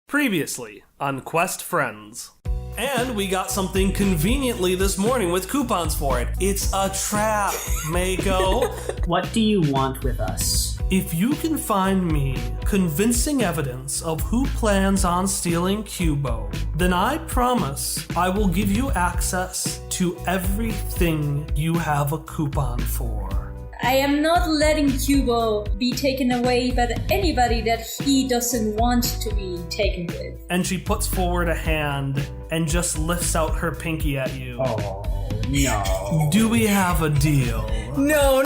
Previously on Quest Friends. And we got something conveniently this morning with coupons for it. It's a trap, Mako. What do you want with us? If you can find me convincing evidence of who plans on stealing Cubo, then I promise I will give you access to everything you have a coupon for. I am not letting Cubo be taken away by anybody that he doesn't want to be taken with. And she puts forward a hand and just lifts out her pinky at you. Oh, no. Do we have a deal? No!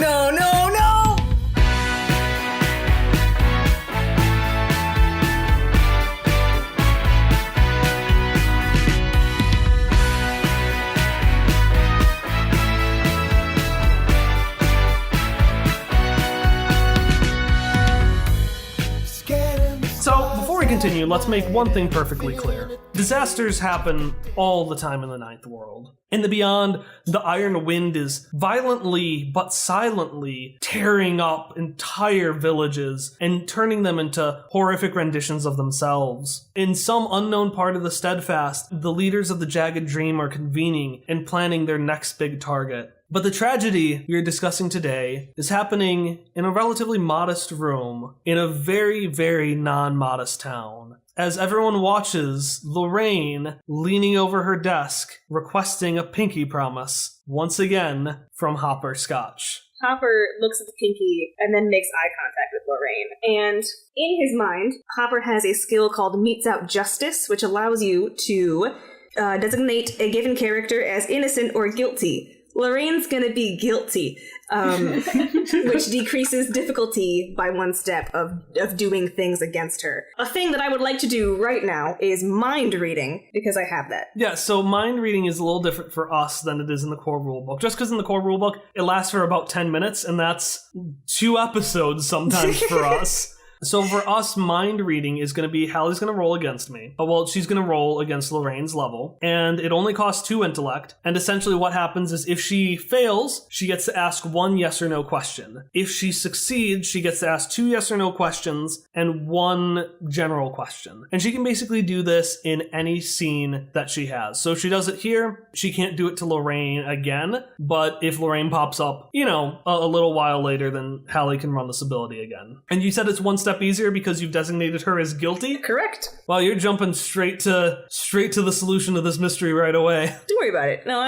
So, before we continue, let's make one thing perfectly clear. Disasters happen all the time in the Ninth World. In the Beyond, the Iron Wind is violently but silently tearing up entire villages and turning them into horrific renditions of themselves. In some unknown part of the Steadfast, the leaders of the Jagged Dream are convening and planning their next big target. But the tragedy we are discussing today is happening in a relatively modest room in a very, very non-modest town. As everyone watches Lorraine leaning over her desk, requesting a pinky promise, once again from Hopper Scotch. Hopper looks at the pinky and then makes eye contact with Lorraine. And in his mind, Hopper has a skill called Meets Out Justice, which allows you to designate a given character as innocent or guilty. Lorraine's gonna be guilty, which decreases difficulty by one step of doing things against her. A thing that I would like to do right now is mind reading, because I have that. Yeah, so mind reading is a little different for us than it is in the core rulebook. Just because in the core rulebook, it lasts for about 10 minutes, and that's 2 episodes sometimes for us. So for us, mind reading is going to be Hallie's going to roll against me. Well, she's going to roll against Lorraine's level, and it only costs 2 intellect. And essentially what happens is if she fails, she gets to ask 1 yes or no question. If she succeeds, she gets to ask 2 yes or no questions and 1 general question. And she can basically do this in any scene that she has. So if she does it here, she can't do it to Lorraine again. But if Lorraine pops up, a little while later, then Hallie can run this ability again. And you said it's 1 step easier because you've designated her as guilty? Correct. Well, you're jumping straight to the solution of this mystery right away. Don't worry about it. No,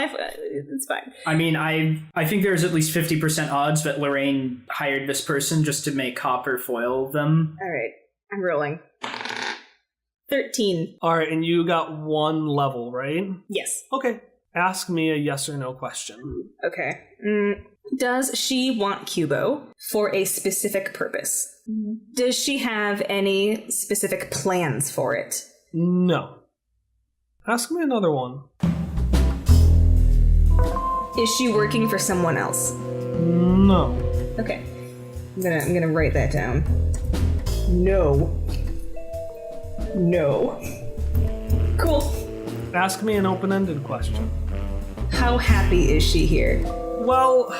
it's fine. I mean, I think there's at least 50% odds that Lorraine hired this person just to make Hopper foil them. All right, I'm rolling. 13. All right, and you got 1 level, right? Yes. Okay. Ask me a yes or no question. Okay. Does she want Cubo for a specific purpose? Does she have any specific plans for it? No. Ask me another one. Is she working for someone else? No. Okay. I'm gonna write that down. No. Cool. Ask me an open-ended question. How happy is she here? Well,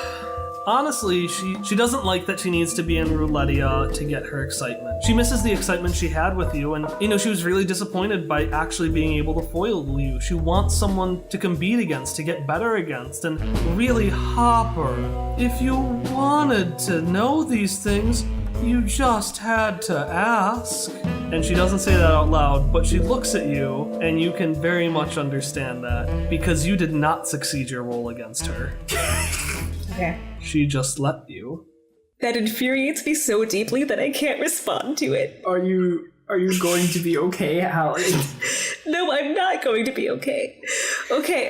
honestly, she doesn't like that she needs to be in Roulettia to get her excitement. She misses the excitement she had with you, and, she was really disappointed by actually being able to foil you. She wants someone to compete against, to get better against, and really, Hopper, if you wanted to know these things, you just had to ask. And she doesn't say that out loud, but she looks at you, and you can very much understand that, because you did not succeed your roll against her. Okay. She just let you. That infuriates me so deeply that I can't respond to it. Are you going to be okay, Hallie? No, I'm not going to be okay. Okay,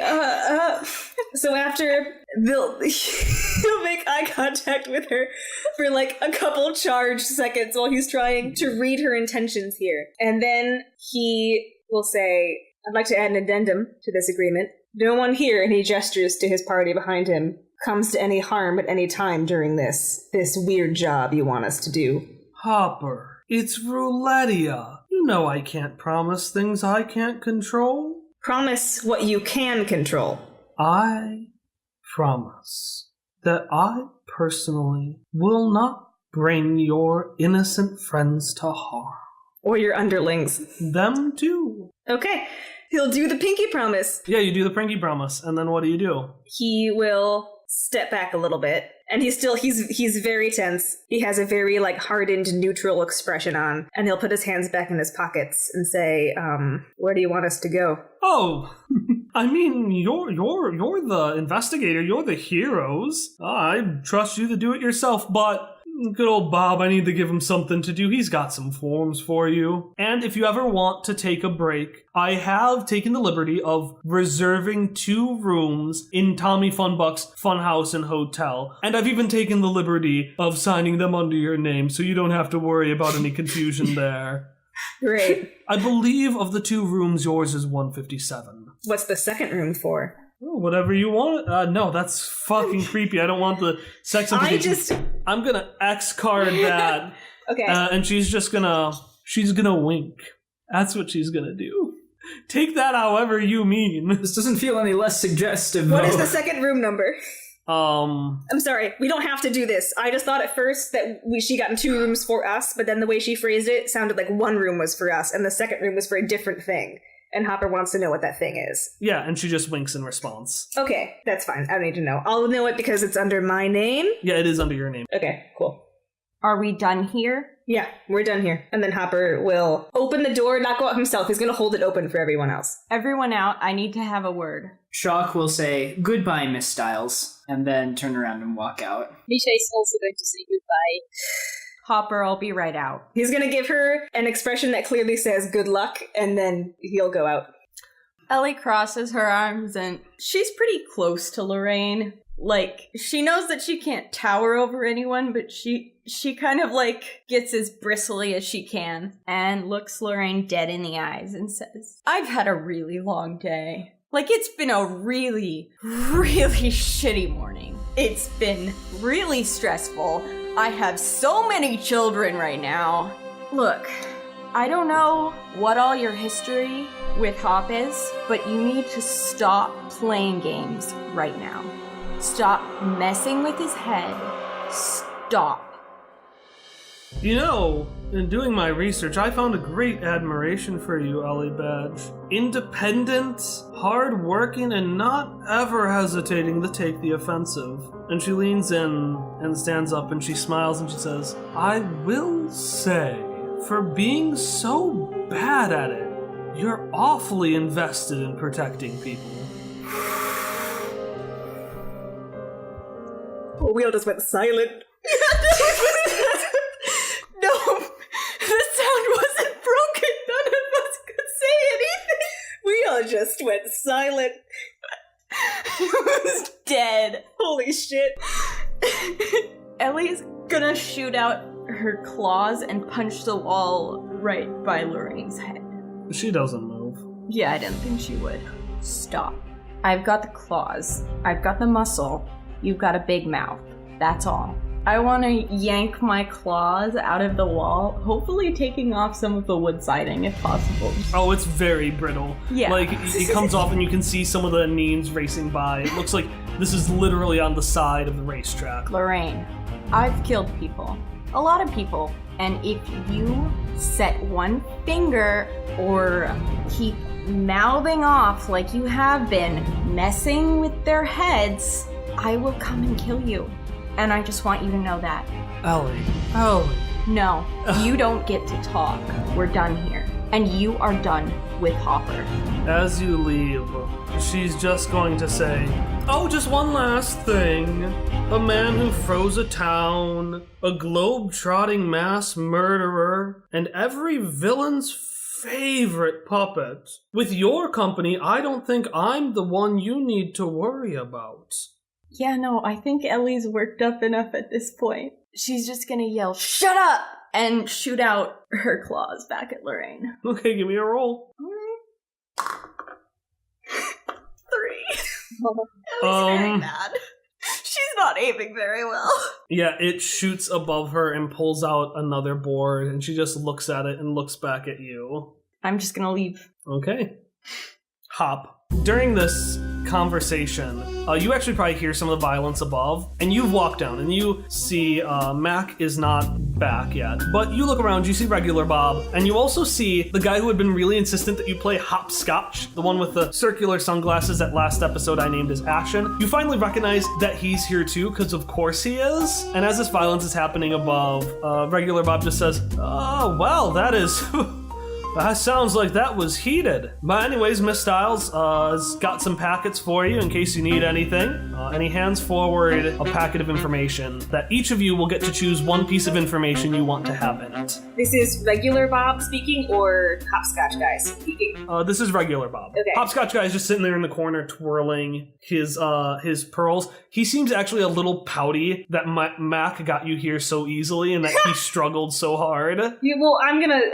so after he'll make eye contact with her for like a couple charged seconds while he's trying to read her intentions here. And then he will say, I'd like to add an addendum to this agreement. No one here, and he gestures to his party behind him, comes to any harm at any time during this weird job you want us to do. Hopper, it's Roulettia. You know I can't promise things I can't control. Promise what you can control. I promise that I personally will not bring your innocent friends to harm. Or your underlings? Them too. Okay. He'll do the pinky promise. Yeah, you do the pinky promise, and then what do? He will step back a little bit, and he's very tense. He has a very hardened, neutral expression on, and he'll put his hands back in his pockets and say, "Where do you want us to go?" Oh, I mean, you're the investigator. You're the heroes. I trust you to do it yourself, but. Good old Bob, I need to give him something to do. He's got some forms for you. And if you ever want to take a break, I have taken the liberty of reserving 2 rooms in Tommy Funbuck's Funhouse and Hotel. And I've even taken the liberty of signing them under your name, so you don't have to worry about any confusion there. Great. I believe of the 2 rooms, yours is 157. What's the second room for? Oh, whatever you want. No, that's fucking creepy. I don't want the sex implications. I'm gonna X card that. Okay. And she's gonna wink. That's what she's gonna do. Take that however you mean. This doesn't feel any less suggestive. What is the second room number? I'm sorry, we don't have to do this. I just thought at first that she got in 2 rooms for us, but then the way she phrased it sounded like 1 room was for us, and the second room was for a different thing. And Hopper wants to know what that thing is. Yeah, and she just winks in response. Okay, that's fine. I don't need to know. I'll know it because it's under my name. Yeah, it is under your name. Okay, cool. Are we done here? Yeah, we're done here. And then Hopper will open the door, not go out himself. He's going to hold it open for everyone else. Everyone out. I need to have a word. Shock will say, "Goodbye, Miss Styles," and then turn around and walk out. Mishai's also going to say goodbye. Hopper, I'll be right out. He's going to give her an expression that clearly says good luck, and then he'll go out. Ellie crosses her arms and she's pretty close to Lorraine. She knows that she can't tower over anyone, but she kind of gets as bristly as she can and looks Lorraine dead in the eyes and says, "I've had a really long day. It's been a really, really shitty morning. It's been really stressful. I have so many children right now. Look, I don't know what all your history with Hop is, but you need to stop playing games right now. Stop messing with his head. Stop." In doing my research, I found a great admiration for you, Ellie Badge. Independent, hard-working, and not ever hesitating to take the offensive. And she leans in and stands up and she smiles and she says, "I will say, for being so bad at it, you're awfully invested in protecting people." Oh, we all just went silent. No, the sound wasn't broken. None of us could say anything. We all just went silent. It was dead. Holy shit. Ellie's gonna shoot out her claws and punch the wall right by Lorraine's head. She doesn't move. Yeah, I didn't think she would. Stop. I've got the claws. I've got the muscle. You've got a big mouth. That's all. I want to yank my claws out of the wall, hopefully taking off some of the wood siding if possible. Oh, it's very brittle. Yeah. It comes off and you can see some of the neens racing by. It looks like this is literally on the side of the racetrack. Lorraine, I've killed people. A lot of people. And if you set one finger or keep mouthing off like you have been, messing with their heads, I will come and kill you. And I just want you to know that. Ellie. No, you don't get to talk. We're done here. And you are done with Hopper. As you leave, she's just going to say, "Oh, just one last thing. A man who froze a town, a globe-trotting mass murderer, and every villain's favorite puppet. With your company, I don't think I'm the one you need to worry about." Yeah, no, I think Ellie's worked up enough at this point. She's just gonna yell, "Shut up!" and shoot out her claws back at Lorraine. Okay, give me a roll. 3. Ellie's very bad. She's not aiming very well. Yeah, it shoots above her and pulls out another board, and she just looks at it and looks back at you. I'm just gonna leave. Okay. Hop. During this conversation, you actually probably hear some of the violence above, and you've walked down, and you see Mac is not back yet. But you look around, you see regular Bob, and you also see the guy who had been really insistent that you play hopscotch, the one with the circular sunglasses that last episode I named as Ashen. You finally recognize that he's here too, because of course he is. And as this violence is happening above, regular Bob just says, "Oh, well, that is..." That sounds like that was heated. But anyways, Miss Styles has got some packets for you in case you need anything. And he hands forward a packet of information that each of you will get to choose one piece of information you want to have in it. This is regular Bob speaking or Hopscotch guy speaking? This is regular Bob. Okay. Hopscotch guy is just sitting there in the corner twirling his pearls. He seems actually a little pouty that Mac got you here so easily and that he struggled so hard. Yeah, well,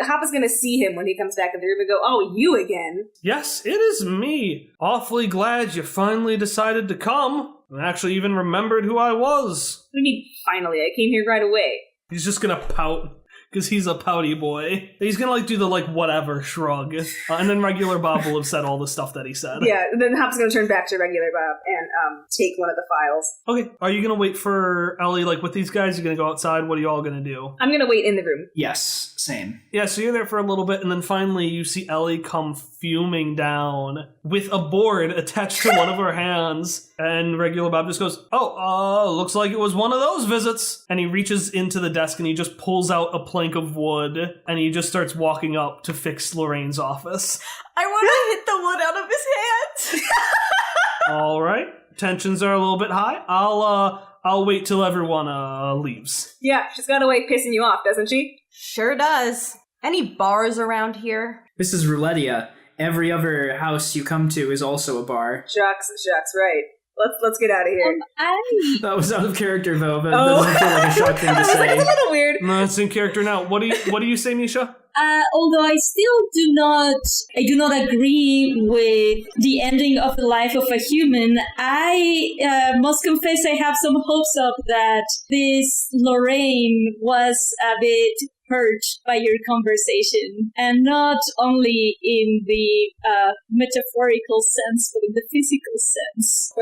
Hop is gonna see him when he comes back in the room and go, "Oh, you again?" Yes, it is me. Awfully glad you finally decided to come. And actually even remembered who I was. What do you mean, finally? I came here right away. He's just gonna pout. Because he's a pouty boy. He's gonna do the whatever shrug. And then regular Bob will have said all the stuff that he said. Yeah, then Hop's gonna turn back to regular Bob and take one of the files. Okay, are you gonna wait for Ellie with these guys? You're gonna go outside? What are you all gonna do? I'm gonna wait in the room. Yes, same. Yeah, so you're there for a little bit, and then finally you see Ellie come fuming down with a board attached to one of her hands. And regular Bob just goes, looks like it was one of those visits. And he reaches into the desk and he just pulls out a plank of wood and he just starts walking up to fix Lorraine's office. I want to hit the wood out of his hands. All right, tensions are a little bit high. I'll wait till everyone leaves. Yeah, she's got a way of pissing you off, doesn't she? Sure does. Any bars around here? This is Roulettia. Every other house you come to is also a bar. Shucks, right. Let's get out of here. That was out of character though, but it doesn't feel like a shock thing to say. It's a little weird. No, it's in character now. What do you say, Misha? Although I still do not agree with the ending of the life of a human, I must confess I have some hopes of that this Lorraine was a bit hurt by your conversation, and not only in the metaphorical sense, but in the physical sense.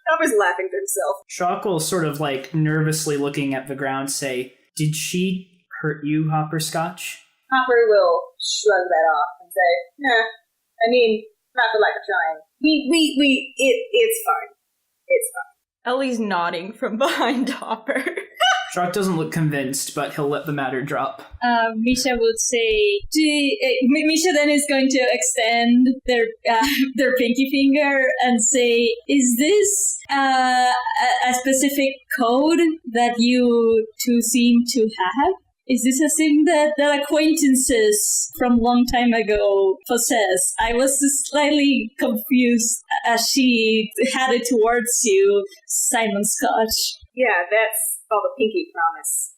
Hopper's laughing to himself. Shock will sort of nervously looking at the ground say, "Did she hurt you, Hopperscotch?" Hopper will shrug that off and say, "Nah, I mean, not for lack of trying. It's fine. It's fine." Ellie's nodding from behind Hopper. Shock doesn't look convinced, but he'll let the matter drop. Misha would say, Misha then is going to extend their pinky finger and say, "Is this a specific code that you two seem to have? Is this a thing that acquaintances from long time ago possess?" I was slightly confused as she had it towards you, Simon Scotch. Yeah, that's called a pinky promise.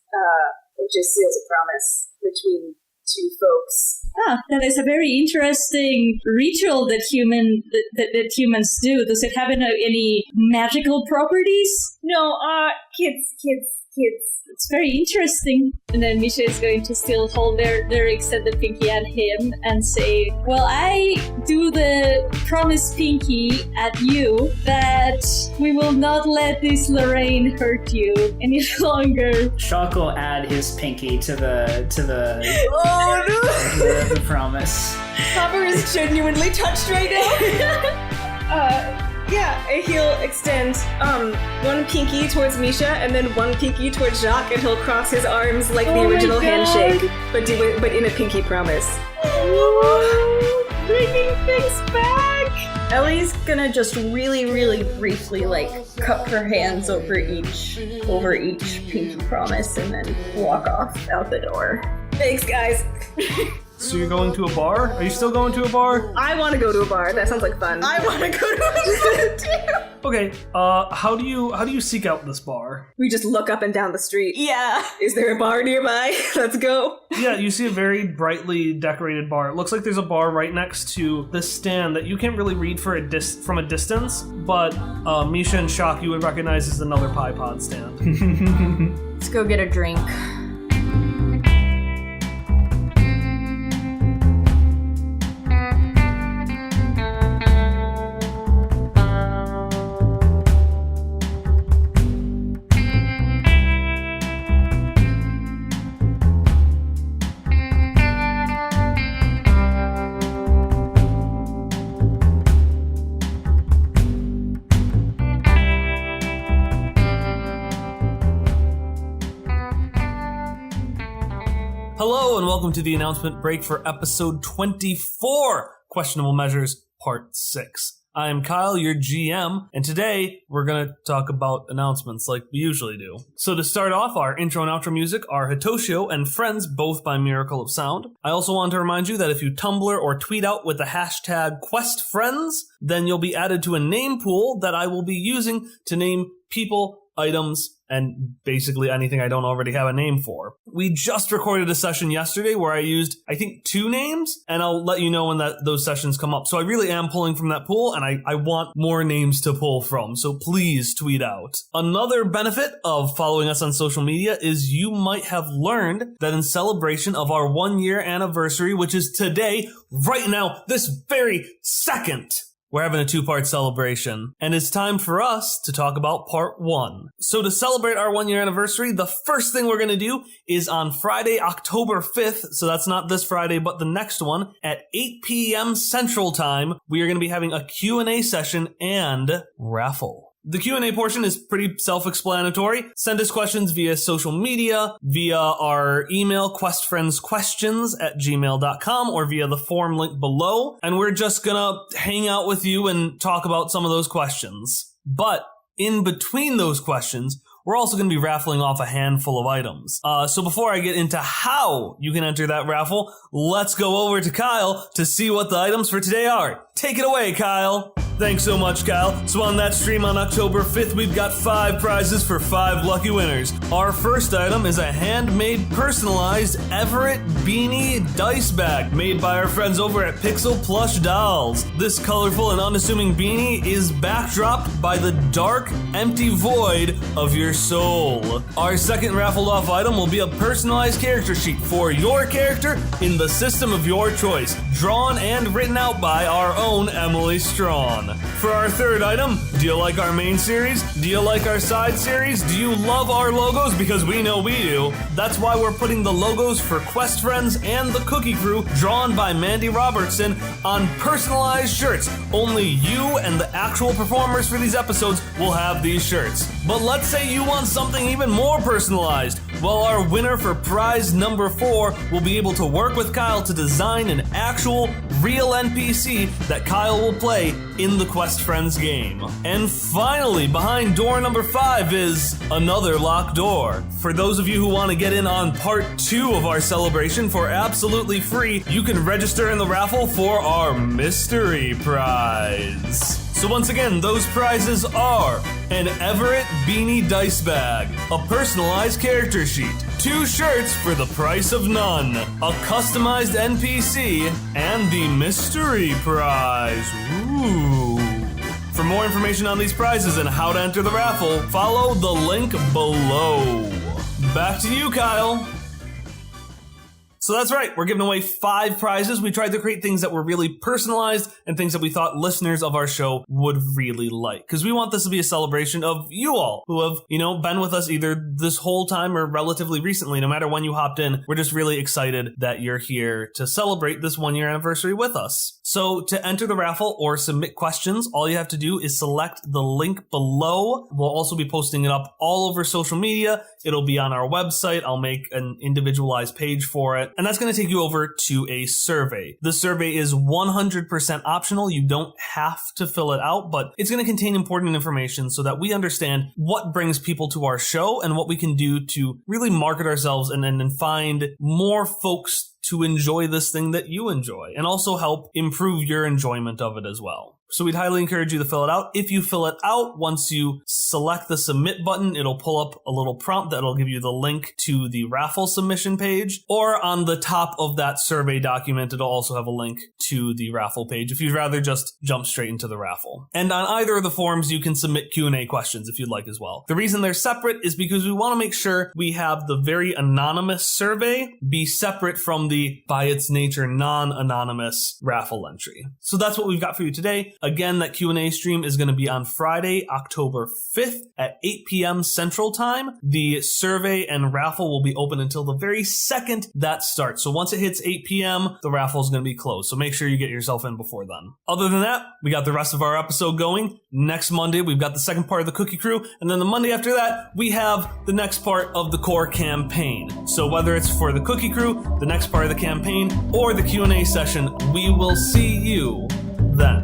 It just seals a promise between two folks. That is a very interesting ritual that humans do. Does it have any magical properties? No, kids. It's very interesting. And then Misha is going to still hold their extended pinky at him and say, "Well, I do the promise pinky at you that we will not let this Lorraine hurt you any longer." Shock will add his pinky to the Oh no! the promise. Hopper is genuinely touched right now. Yeah, he'll extend one pinky towards Misha and then one pinky towards Jacques, and he'll cross his arms like the original handshake, but in a pinky promise. Oh, bringing things back. Ellie's gonna just really, really briefly cup her hands over each pinky promise and then walk off out the door. Thanks, guys. So you're going to a bar? Are you still going to a bar? I want to go to a bar. That sounds like fun. I want to go to a bar too. Okay. How do you seek out this bar? We just look up and down the street. Yeah. Is there a bar nearby? Let's go. Yeah, you see a very brightly decorated bar. It looks like there's a bar right next to this stand that you can't really read from a distance, but Misha and Shock you would recognize as another Pie Pod stand. Let's go get a drink. welcome to the announcement break for episode 24, Questionable Measures, Part 6. I am Kyle, your GM, and today we're going to talk about announcements like we usually do. So to start off, our intro and outro music are Hitoshio and Friends, both by Miracle of Sound. I also want to remind you that if you Tumblr or tweet out with the hashtag QuestFriends, then you'll be added to a name pool that I will be using to name people, items, and basically anything I don't already have a name for. We just recorded a session yesterday where I used, I think, 2 names, and I'll let you know when those sessions come up. So I really am pulling from that pool, and I want more names to pull from, so please tweet out. Another benefit of following us on social media is you might have learned that in celebration of our 1-year anniversary, which is today, right now, this very second, we're having a 2-part celebration, and it's time for us to talk about part 1. So to celebrate our 1-year anniversary, the first thing we're going to do is on Friday, October 5th, so that's not this Friday, but the next one, at 8 p.m. Central Time, we are going to be having a Q&A session and raffle. The Q&A portion is pretty self-explanatory. Send us questions via social media, via our email, questfriendsquestions@gmail.com, or via the form link below, and we're just gonna hang out with you and talk about some of those questions. But in between those questions, we're also going to be raffling off a handful of items. So before I get into how you can enter that raffle, let's go over to Kyle to see what the items for today are. Take it away, Kyle. Thanks so much, Kyle. So on that stream on October 5th, we've got 5 prizes for 5 lucky winners. Our first item is a handmade, personalized Everett Beanie dice bag made by our friends over at Pixel Plush Dolls. This colorful and unassuming beanie is backdropped by the dark, empty void of your soul. Our second raffled off item will be a personalized character sheet for your character in the system of your choice, drawn and written out by our own Emily Strawn. For our third item, do you like our main series? Do you like our side series? Do you love our logos? Because we know we do. That's why we're putting the logos for Quest Friends and the Cookie Crew, drawn by Mandy Robertson, on personalized shirts. Only you and the actual performers for these episodes will have these shirts. But let's say you want something even more personalized. Well, our winner for prize number 4 will be able to work with Kyle to design an actual, real NPC that Kyle will play in the Quest Friends game. And finally, behind door number 5 is another locked door. For those of you who want to get in on part 2 of our celebration for absolutely free, you can register in the raffle for our mystery prize. So once again, those prizes are an Everett Beanie dice bag, a personalized character sheet, 2 shirts for the price of none, a customized NPC, and the mystery prize. Ooh. For more information on these prizes and how to enter the raffle, follow the link below. Back to you, Kyle. So that's right, we're giving away 5 prizes. We tried to create things that were really personalized and things that we thought listeners of our show would really like. Because we want this to be a celebration of you all who have, been with us either this whole time or relatively recently. No matter when you hopped in, we're just really excited that you're here to celebrate this 1-year anniversary with us. So to enter the raffle or submit questions, all you have to do is select the link below. We'll also be posting it up all over social media. It'll be on our website. I'll make an individualized page for it. And that's going to take you over to a survey. The survey is 100% optional. You don't have to fill it out, but it's going to contain important information so that we understand what brings people to our show and what we can do to really market ourselves and find more folks to enjoy this thing that you enjoy, and also help improve your enjoyment of it as well. So we'd highly encourage you to fill it out. If you fill it out, once you select the submit button, it'll pull up a little prompt that'll give you the link to the raffle submission page, or on the top of that survey document, it'll also have a link to the raffle page if you'd rather just jump straight into the raffle. And on either of the forms, you can submit Q&A questions if you'd like as well. The reason they're separate is because we want to make sure we have the very anonymous survey be separate from the, by its nature, non-anonymous raffle entry. So that's what we've got for you today. Again, that Q&A stream is going to be on Friday, October 5th at 8 p.m. Central Time. The survey and raffle will be open until the very second that starts. So once it hits 8 p.m., the raffle is going to be closed. So make sure you get yourself in before then. Other than that, we got the rest of our episode going. Next Monday, we've got the second part of the Cookie Crew. And then the Monday after that, we have the next part of the core campaign. So whether it's for the Cookie Crew, the next part of the campaign, or the Q&A session, we will see you then.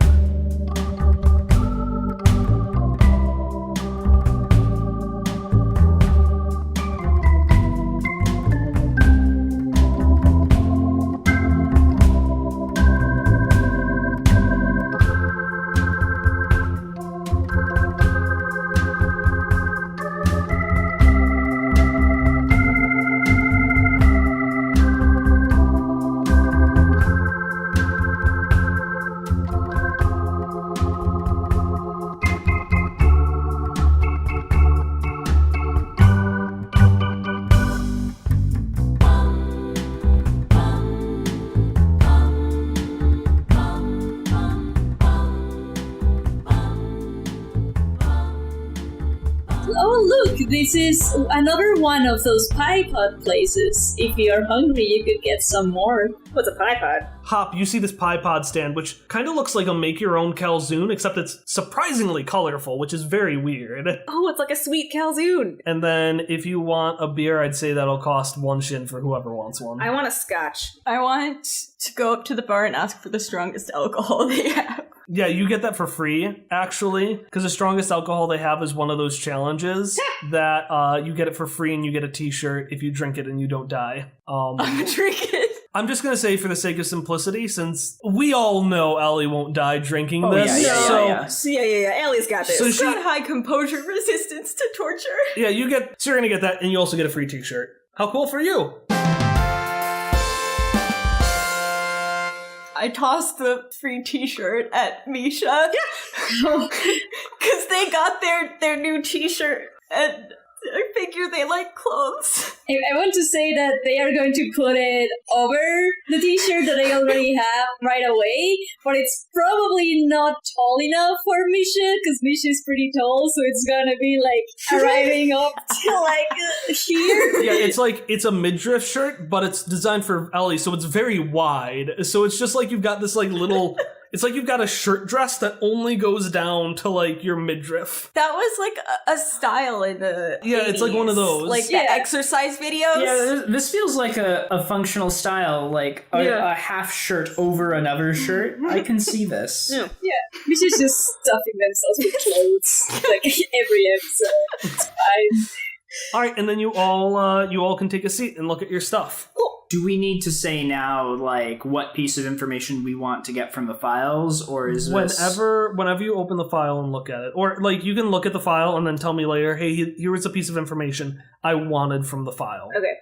Oh, look, this is another one of those pie pod places. If you're hungry, you could get some more. What's a pie pod? Hop, you see this pie pod stand, which kind of looks like a make-your-own calzone, except it's surprisingly colorful, which is very weird. Oh, it's like a sweet calzone. And then if you want a beer, I'd say that'll cost 1 shin for whoever wants one. I want a scotch. I want to go up to the bar and ask for the strongest alcohol they have. Yeah, you get that for free, actually, because the strongest alcohol they have is one of those challenges that you get it for free and you get a t-shirt if you drink it and you don't die. I'm gonna drink it. I'm just going to say for the sake of simplicity, since we all know Ellie won't die drinking this. Yeah. Ellie's got this. So She's got high composure resistance to torture. Yeah, so you're going to get that and you also get a free t-shirt. How cool for you? I tossed the free t-shirt at Misha. Yeah. Because they got their new t-shirt and I figure they like clothes. I want to say that they are going to put it over the t-shirt that they already have right away, but it's probably not tall enough for Misha, because Misha's pretty tall, so it's gonna be like arriving up to like here. Yeah, it's a midriff shirt, but it's designed for Ellie, so it's very wide. So it's just like you've got this like little... It's like you've got a shirt dress that only goes down to, like, your midriff. That was, like, a style in the 80s. It's like one of those. Like, the exercise videos. Yeah, this feels like a functional style, like a half shirt over another shirt. I can see this. Yeah, Misha's just stuffing themselves with clothes, like, every episode. It's fine. All right, and then you all can take a seat and look at your stuff. Cool. Do we need to say now, like, what piece of information we want to get from the files, or is this... Whenever you open the file and look at it, or, like, you can look at the file and then tell me later, hey, here was a piece of information I wanted from the file. Okay.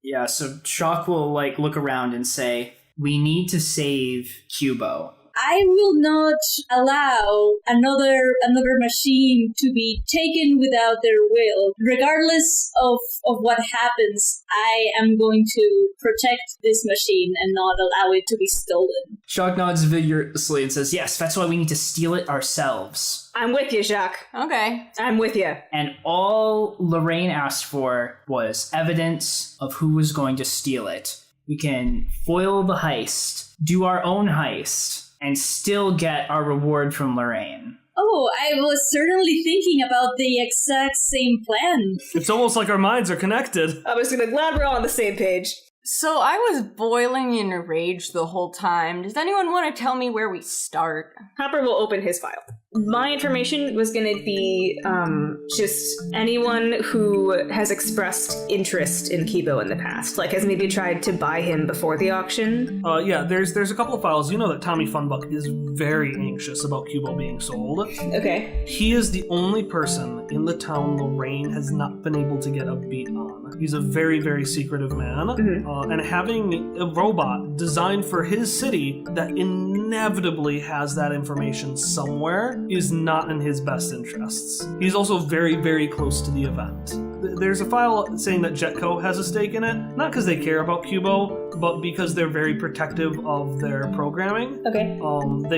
Yeah, so Shock will, like, look around and say, we need to save Cubo. I will not allow another machine to be taken without their will. Regardless of what happens, I am going to protect this machine and not allow it to be stolen. Shock nods vigorously and says, yes, that's why we need to steal it ourselves. I'm with you, Jacques. Okay. I'm with you. And all Lorraine asked for was evidence of who was going to steal it. We can foil the heist, do our own heist, and still get our reward from Lorraine. Oh, I was certainly thinking about the exact same plan. It's almost like our minds are connected. I was glad we're all on the same page. So I was boiling in a rage the whole time. Does anyone want to tell me where we start? Hopper will open his file. My information was going to be just anyone who has expressed interest in Kibo in the past, like has maybe tried to buy him before the auction. Yeah, there's a couple of files. You know that Tommy Funbuck is very anxious about Cubo being sold. Okay. He is the only person in the town Lorraine has not been able to get a beat on. He's a very, very secretive man. And having a robot designed for his city that inevitably has that information somewhere is not in his best interests. He's also very, very close to the event. There's a file saying that Jetco has a stake in it, not because they care about Cubo, but because they're very protective of their programming. Okay.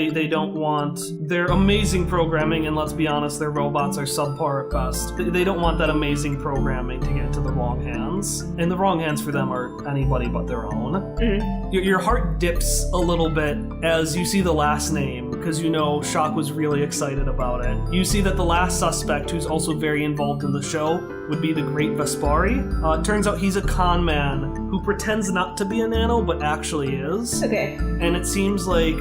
They don't want their amazing programming, and let's be honest, their robots are subpar at best. They don't want that amazing programming to get into the wrong hands, and the wrong hands for them are anybody but their own. Mm-hmm. Your heart dips a little bit as you see the last name, because you know Shock was really excited about it. You see that the last suspect, who's also very involved in the show, would be the Great Vespari. It turns out he's a con man who pretends not to be a nano, but actually is. Okay. And it seems like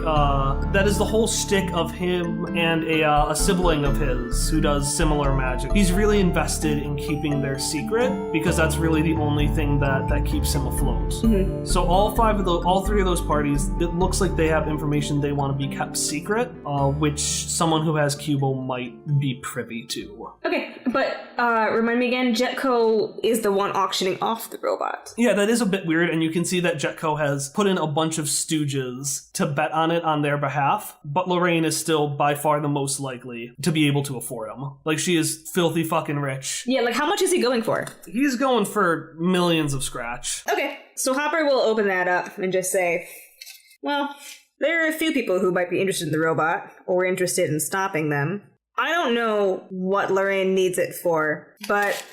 that is the whole shtick of him and a sibling of his who does similar magic. He's really invested in keeping their secret because that's really the only thing that keeps him afloat. Mm-hmm. So all three of those parties, it looks like they have information they want to be kept secret, which someone who has Cubo might be privy to. Okay, but remind me again, Jetco is the one auctioning off the robot. Yeah, that is a bit weird, and you can see that Jetco has put in a bunch of stooges to bet on it on their behalf, but Lorraine is still by far the most likely to be able to afford them. Like, she is filthy fucking rich. Yeah, like how much is he going for? He's going for millions of scratch. Okay, so Hopper will open that up and just say, well, there are a few people who might be interested in the robot, or interested in stopping them. I don't know what Lorraine needs it for, but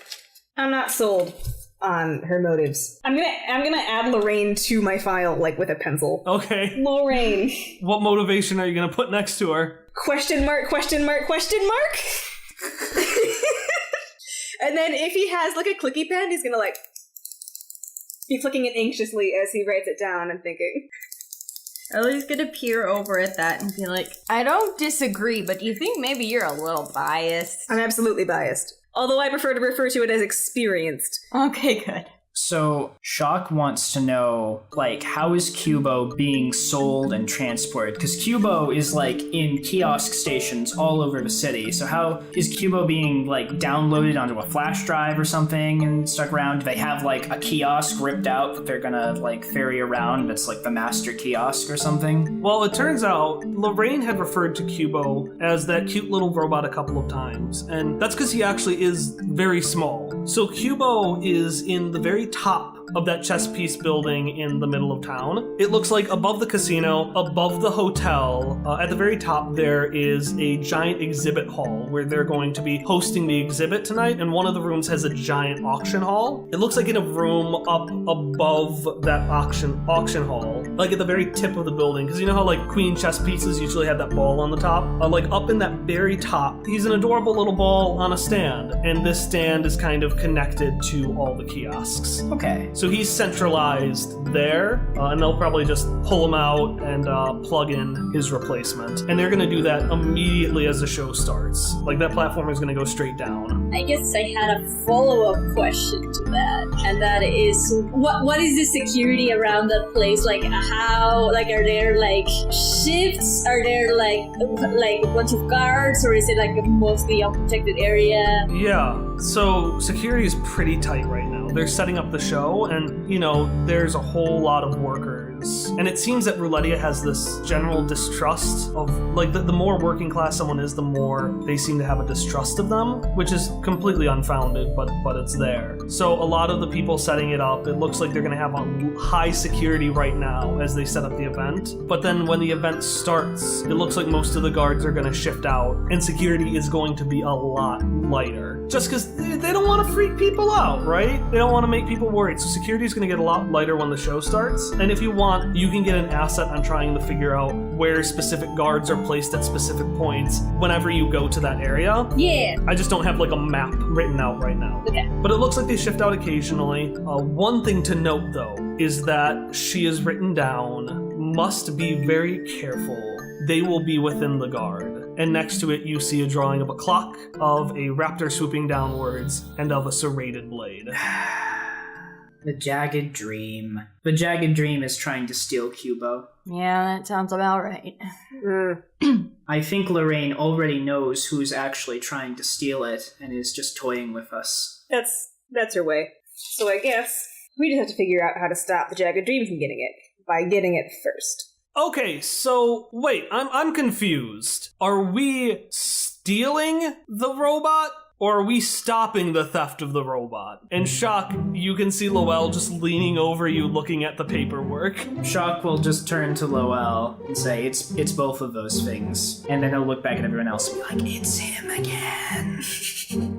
I'm not sold on her motives. I'm gonna add Lorraine to my file, like with a pencil. Okay. Lorraine. What motivation are you gonna put next to her? Question mark, question mark, question mark? And then if he has like a clicky pen, he's gonna like be flicking it anxiously as he writes it down and thinking. Ellie's gonna peer over at that and be like, I don't disagree, but do you think maybe you're a little biased? I'm absolutely biased. Although I prefer to refer to it as experienced. Okay, good. So Shock wants to know, like, how is Cubo being sold and transported? Because Cubo is, like, in kiosk stations all over the city. So how is Cubo being, like, downloaded onto a flash drive or something and stuck around? Do they have, like, a kiosk ripped out that they're gonna, like, ferry around that's, like, the master kiosk or something? Well, it turns out Lorraine had referred to Cubo as that cute little robot a couple of times, and that's because he actually is very small. So Cubo is in the very top of that chess piece building in the middle of town. It looks like above the casino, above the hotel, at the very top there is a giant exhibit hall where they're going to be hosting the exhibit tonight, and one of the rooms has a giant auction hall. It looks like in a room up above that auction hall, like at the very tip of the building, because you know how like queen chess pieces usually have that ball on the top? Like up in that very top, he's an adorable little ball on a stand, and this stand is kind of connected to all the kiosks. Okay. So he's centralized there, and they'll probably just pull him out and plug in his replacement. And they're going to do that immediately as the show starts. Like, that platform is going to go straight down. I guess I had a follow-up question to that, and that is, what is the security around that place? Like, how, like, are there, like, shifts? Are there, like a bunch of guards, or is it, like, a mostly unprotected area? Yeah, so security is pretty tight right now. They're setting up the show, and, you know, there's a whole lot of workers. And it seems that Roulettia has this general distrust of, like, the more working class someone is, the more they seem to have a distrust of them, which is completely unfounded, but it's there. So a lot of the people setting it up, it looks like they're going to have a high security right now as they set up the event. But then when the event starts, it looks like most of the guards are going to shift out, and security is going to be a lot lighter. Just because they don't want to freak people out, right? They don't want to make people worried. So security is going to get a lot lighter when the show starts. And if you want, you can get an asset on trying to figure out where specific guards are placed at specific points whenever you go to that area. Yeah. I just don't have like a map written out right now. Okay. But it looks like they shift out occasionally. One thing to note though is that she is written down, must be very careful. They will be within the guard. And next to it, you see a drawing of a clock, of a raptor swooping downwards, and of a serrated blade. The Jagged Dream. The Jagged Dream is trying to steal Cubo. Yeah, that sounds about right. I think Lorraine already knows who's actually trying to steal it and is just toying with us. That's her way. So I guess we just have to figure out how to stop the Jagged Dream from getting it by getting it first. Okay, so wait, I'm confused. Are we stealing the robot? or are we stopping the theft of the robot? And Shock, you can see Lowell just leaning over you looking at the paperwork. Shock will just turn to Lowell and say, it's both of those things. And then he'll look back at everyone else and be like, it's him again.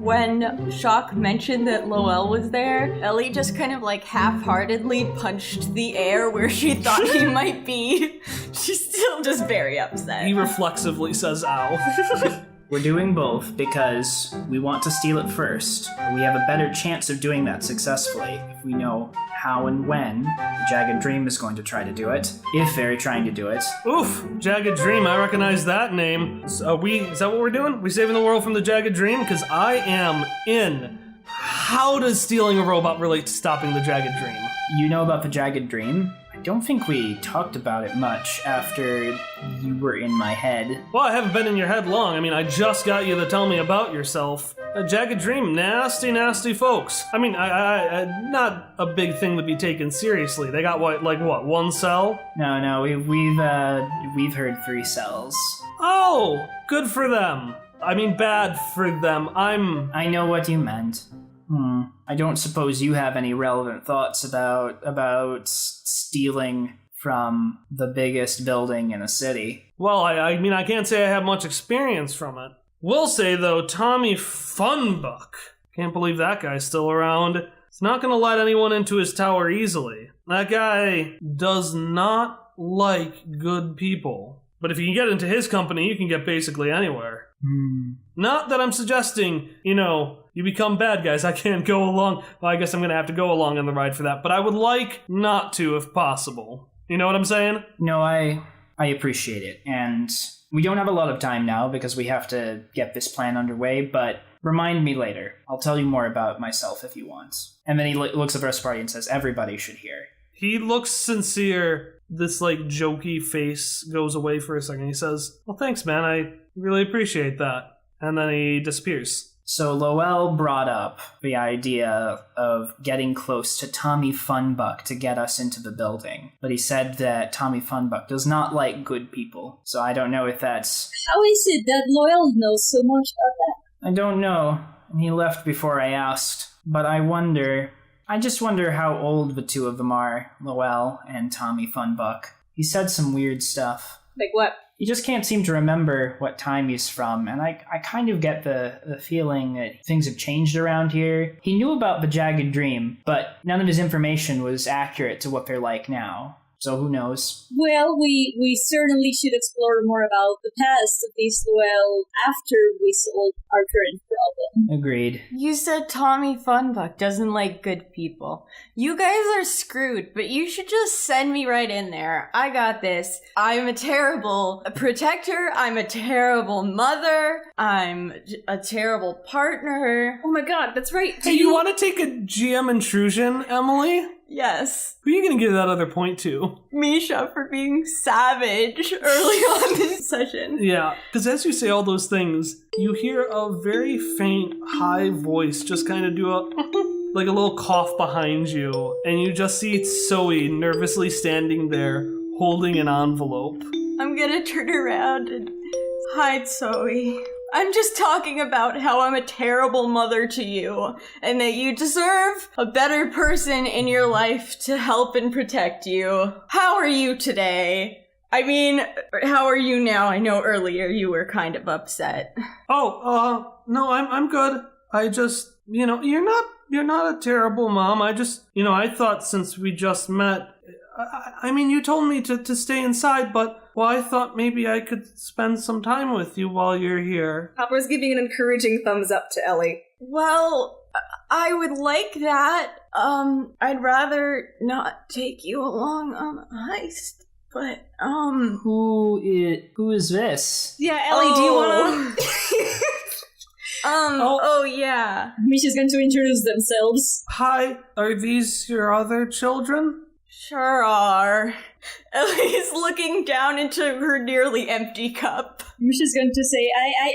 When Shock mentioned that Lowell was there, Ellie just kind of like half-heartedly punched the air where she thought he might be. She's still just very upset. He reflexively says, ow. We're doing both because we want to steal it first. We have a better chance of doing that successfully if we know how and when the Jagged Dream is going to try to do it, if they're trying to do it. Oof, Jagged Dream, I recognize that name. Is that what we're doing? We saving the world from the Jagged Dream? Because I am in. How does stealing a robot relate to stopping the Jagged Dream? You know about the Jagged Dream? I don't think we talked about it much after you were in my head. Well, I haven't been in your head long. I mean, I just got you to tell me about yourself. A Jagged Dream, nasty, nasty folks. I mean, I not a big thing to be taken seriously. They got what, one cell? No, we've heard 3 cells. Oh, good for them. I mean, bad for them. I know what you meant. I don't suppose you have any relevant thoughts about stealing from the biggest building in a city. Well, I mean, I can't say I have much experience from it. Will say, though, Tommy Funbuck. Can't believe that guy's still around. He's not going to let anyone into his tower easily. That guy does not like good people. But if you can get into his company, you can get basically anywhere. Not that I'm suggesting, you become bad guys. I can't go along. Well, I guess I'm going to have to go along on the ride for that. But I would like not to, if possible. You know what I'm saying? No, I appreciate it. And we don't have a lot of time now because we have to get this plan underway, but remind me later. I'll tell you more about myself if you want. And then he looks at the rest of the party and says, everybody should hear. He looks sincere. This, jokey face goes away for a second. He says, well, thanks, man. I really appreciate that. And then he disappears. So Lowell brought up the idea of getting close to Tommy Funbuck to get us into the building. But he said that Tommy Funbuck does not like good people. So I don't know if that's... How is it that Lowell knows so much about that? I don't know. And he left before I asked. But I just wonder how old the two of them are, Lowell and Tommy Funbuck. He said some weird stuff. Like what? He just can't seem to remember what time he's from, and I kind of get the feeling that things have changed around here. He knew about the Jagged Dream, but none of his information was accurate to what they're like now. So who knows? Well, we certainly should explore more about the past of these Lowell after we solve our current problem. Agreed. You said Tommy Funbuck doesn't like good people. You guys are screwed, but you should just send me right in there. I got this. I'm a terrible protector. I'm a terrible mother. I'm a terrible partner. Oh my god, that's right. Hey, you want to take a GM intrusion, Emily? Yes. Who are you going to give that other point to? Misha for being savage early on this session. Yeah, because as you say all those things, you hear a very faint, high voice just kind of do a little cough behind you, and you just see Zoe nervously standing there, holding an envelope. I'm gonna turn around and hide Zoe. I'm just talking about how I'm a terrible mother to you, and that you deserve a better person in your life to help and protect you. How are you today? I mean, how are you now? I know earlier you were kind of upset. No, I'm good. I just, you're not a terrible mom. I just, I thought since we just met, I mean, you told me to stay inside, but, well, I thought maybe I could spend some time with you while you're here. Papa's giving an encouraging thumbs up to Ellie. Well, I would like that. I'd rather not take you along on a heist, but, Who is this? Yeah, Ellie, do you wanna... Oh yeah. Misha's going to introduce themselves. Hi, are these your other children? Sure are. Ellie's looking down into her nearly empty cup. Misha's going to say,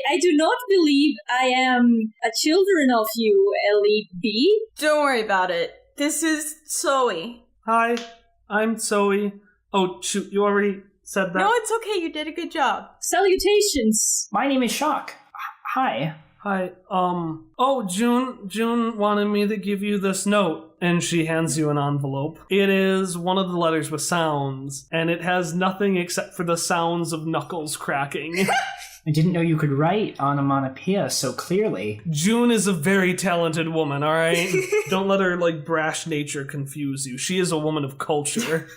I do not believe I am a children of you, Ellie B. Don't worry about it. This is Zoe. Hi, I'm Zoe. Oh, shoot, you already said that? No, it's okay. You did a good job. Salutations. My name is Shock. Hi. Hi, June wanted me to give you this note. And she hands you an envelope. It is one of the letters with sounds, and it has nothing except for the sounds of knuckles cracking. I didn't know you could write onomatopoeia so clearly. June is a very talented woman, alright? Don't let her, brash nature confuse you. She is a woman of culture.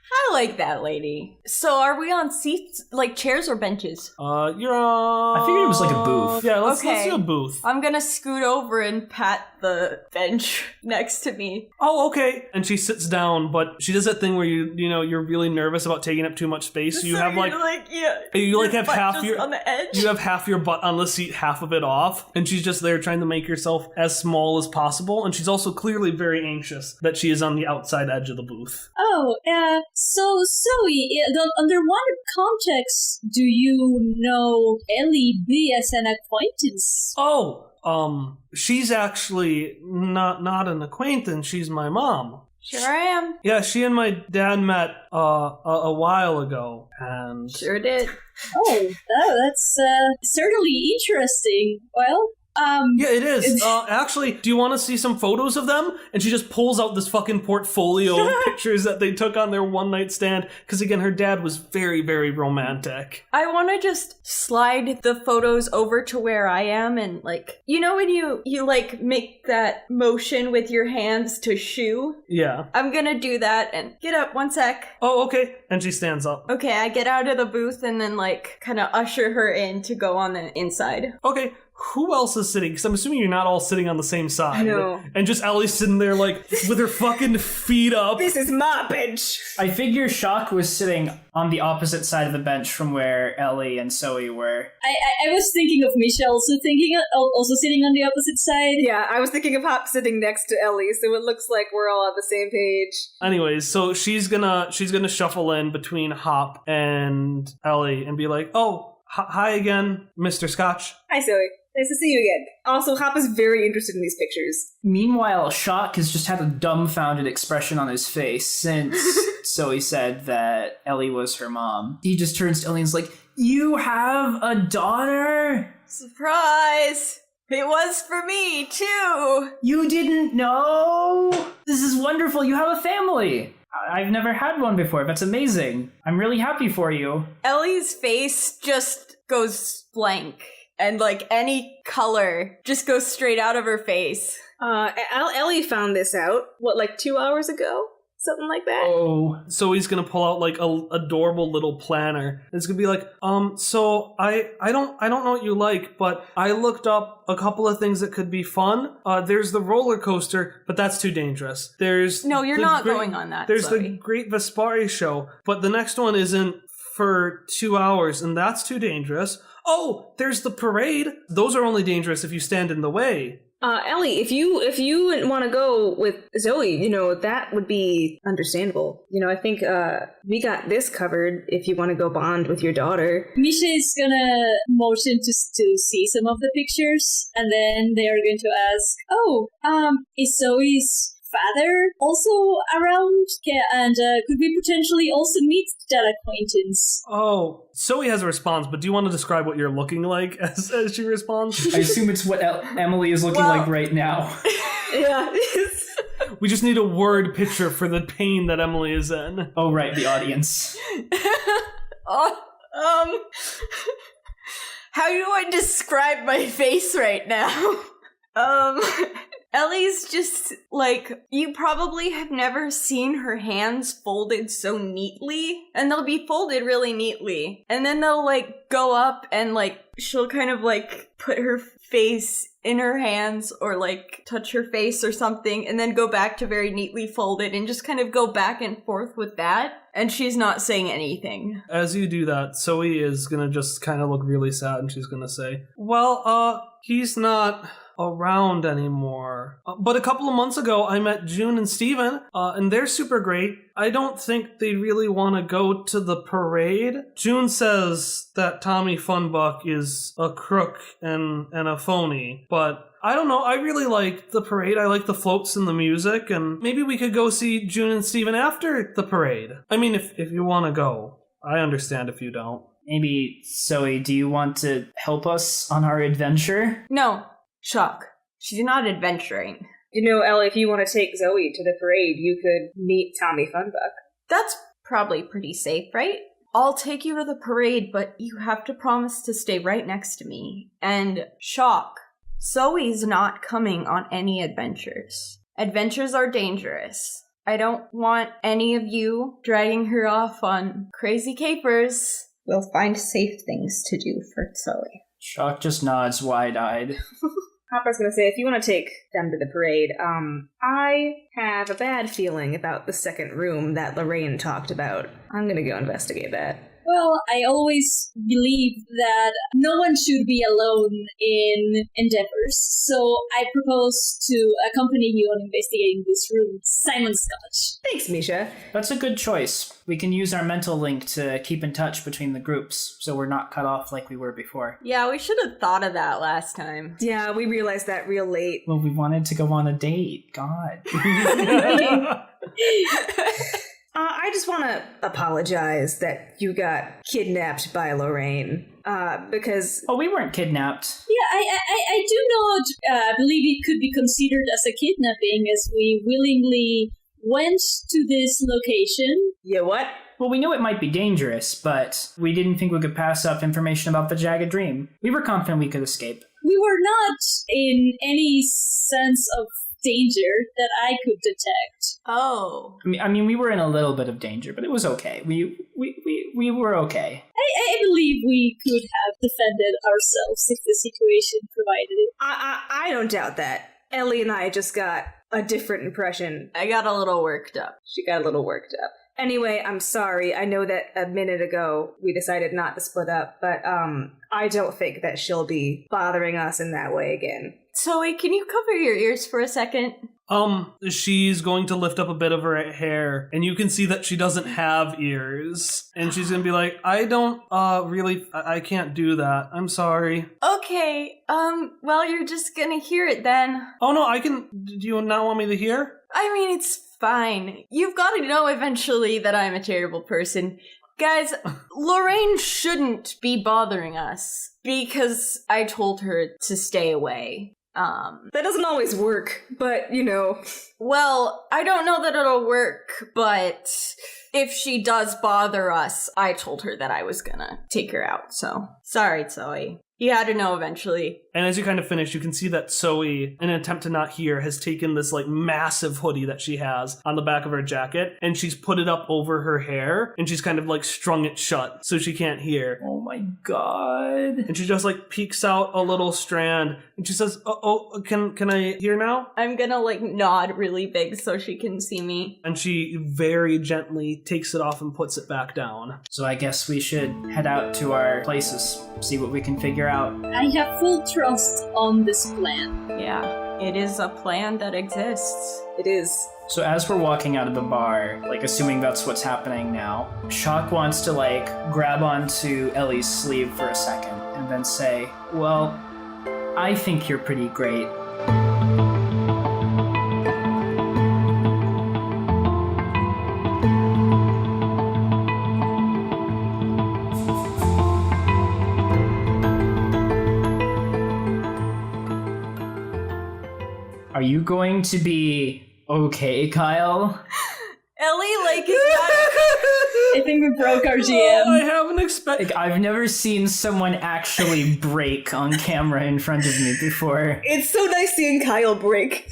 I like that lady. So are we on seats, chairs or benches? You're on... I figured it was like a booth. Yeah, let's do a booth. I'm gonna scoot over and pat the bench next to me. Oh, okay. And she sits down, but she does that thing where you're really nervous about taking up too much space. So you have have half your on the edge. You have half your butt on the seat, half of it off, and she's just there trying to make herself as small as possible. And she's also clearly very anxious that she is on the outside edge of the booth. Oh, so Zoe, under what context do you know Ellie B as an acquaintance? Oh, she's actually not an acquaintance. She's my mom. Sure I am. Yeah, she and my dad met a while ago, and sure did. Oh, that's certainly interesting. Well, yeah, it is. Actually, do you want to see some photos of them? And she just pulls out this fucking portfolio of pictures that they took on their one-night stand. Because again, her dad was very, very romantic. I want to just slide the photos over to where I am and when you make that motion with your hands to shoo? Yeah. I'm gonna do that and get up one sec. Oh, okay. And she stands up. Okay, I get out of the booth and then kind of usher her in to go on the inside. Okay. Who else is sitting? Because I'm assuming you're not all sitting on the same side. No. And just Ellie's sitting there with her fucking feet up. This is my bench. I figure Shock was sitting on the opposite side of the bench from where Ellie and Zoe were. I was thinking of Misha also sitting on the opposite side. Yeah, I was thinking of Hop sitting next to Ellie, so it looks like we're all on the same page. Anyways, so she's gonna shuffle in between Hop and Ellie and be like, "Oh, hi again, Mr. Scotch." Hi, Zoe. Nice to see you again. Also, Hop is very interested in these pictures. Meanwhile, Shock has just had a dumbfounded expression on his face since Zoe said that Ellie was her mom. He just turns to Ellie and is like, "You have a daughter? Surprise! It was for me, too! You didn't know? This is wonderful. You have a family. I've never had one before. That's amazing. I'm really happy for you." Ellie's face just goes blank. And any color just goes straight out of her face. Ellie found this out, 2 hours ago? Something like that? Oh. So he's gonna pull out a adorable little planner. It's gonna be so I don't know what you like, but I looked up a couple of things that could be fun. There's the roller coaster, but that's too dangerous. No, you're not going on that. There's Zoe. the Great Vespari show, but the next one isn't for 2 hours, and that's too dangerous. Oh, there's the parade. Those are only dangerous if you stand in the way. Ellie, if you want to go with Zoe, that would be understandable. I think we got this covered if you want to go bond with your daughter. Misha is gonna motion to see some of the pictures, and then they are going to ask, "Oh, is Zoe's father also around? Yeah, and could we potentially also meet that acquaintance?" Oh, Zoe has a response, but do you want to describe what you're looking like as she responds? I assume it's what Emily is looking like right now. Yeah. We just need a word picture for the pain that Emily is in. Oh, right, the audience. How do I describe my face right now? Ellie's just you probably have never seen her hands folded so neatly, and they'll be folded really neatly, and then they'll go up and she'll kind of put her face in her hands or touch her face or something, and then go back to very neatly folded and just kind of go back and forth with that, and she's not saying anything. As you do that, Zoe is gonna just kind of look really sad, and she's gonna say, "Well, he's not around anymore. But a couple of months ago, I met June and Steven, and they're super great. I don't think they really want to go to the parade. June says that Tommy Funbuck is a crook and a phony, but I don't know. I really like the parade. I like the floats and the music, and maybe we could go see June and Steven after the parade. I mean, if you want to go. I understand if you don't." Maybe, Zoe, do you want to help us on our adventure? No, Shock. She's not adventuring. Ellie, if you want to take Zoe to the parade, you could meet Tommy Funbuck. That's probably pretty safe, right? I'll take you to the parade, but you have to promise to stay right next to me. And Shock, Zoe's not coming on any adventures. Adventures are dangerous. I don't want any of you dragging her off on crazy capers. We'll find safe things to do for Zoe. Shock just nods wide-eyed. Hopper's gonna say, if you want to take them to the parade, I have a bad feeling about the second room that Lorraine talked about. I'm gonna go investigate that. Well, I always believe that no one should be alone in endeavors, so I propose to accompany you on investigating this room, Simon Scotch. Thanks, Misha. That's a good choice. We can use our mental link to keep in touch between the groups, so we're not cut off like we were before. Yeah, we should have thought of that last time. Yeah, we realized that real late. Well, we wanted to go on a date. God. I just want to apologize that you got kidnapped by Lorraine, because... Oh, we weren't kidnapped. Yeah, I do not believe it could be considered as a kidnapping, as we willingly went to this location. Yeah, what? Well, we knew it might be dangerous, but we didn't think we could pass up information about the Jagged Dream. We were confident we could escape. We were not in any sense of danger that I could detect. Oh. I mean, we were in a little bit of danger, but it was okay. We were okay. I believe we could have defended ourselves if the situation provided it. I don't doubt that. Ellie and I just got a different impression. I got a little worked up. She got a little worked up. Anyway, I'm sorry. I know that a minute ago we decided not to split up, but I don't think that she'll be bothering us in that way again. Zoe, can you cover your ears for a second? She's going to lift up a bit of her hair, and you can see that she doesn't have ears. And she's gonna be like, I don't, I can't do that. I'm sorry. Okay, well, you're just gonna hear it then. Oh no, do you not want me to hear? I mean, it's fine. You've got to know eventually that I'm a terrible person. Guys, Lorraine shouldn't be bothering us because I told her to stay away. That doesn't always work, but, Well, I don't know that it'll work, but if she does bother us, I told her that I was gonna take her out, so. Sorry, Zoe. You had to know eventually. And as you kind of finish, you can see that Zoe, in an attempt to not hear, has taken this massive hoodie that she has on the back of her jacket, and she's put it up over her hair, and she's kind of strung it shut so she can't hear. Oh my god. And she just peeks out a little strand, and she says, can I hear now? I'm gonna nod really big so she can see me. And she very gently takes it off and puts it back down. So I guess we should head out to our places, see what we can figure out. I have full trust on this plan. Yeah, it is a plan that exists. it is. So as we're walking out of the bar, assuming that's what's happening now, Shock wants to, grab onto Ellie's sleeve for a second and then say, well, I think you're pretty great. Are you going to be okay, Kyle? Ellie, is that... I think we broke our GM. I haven't expected... I've never seen someone actually break on camera in front of me before. It's so nice seeing Kyle break.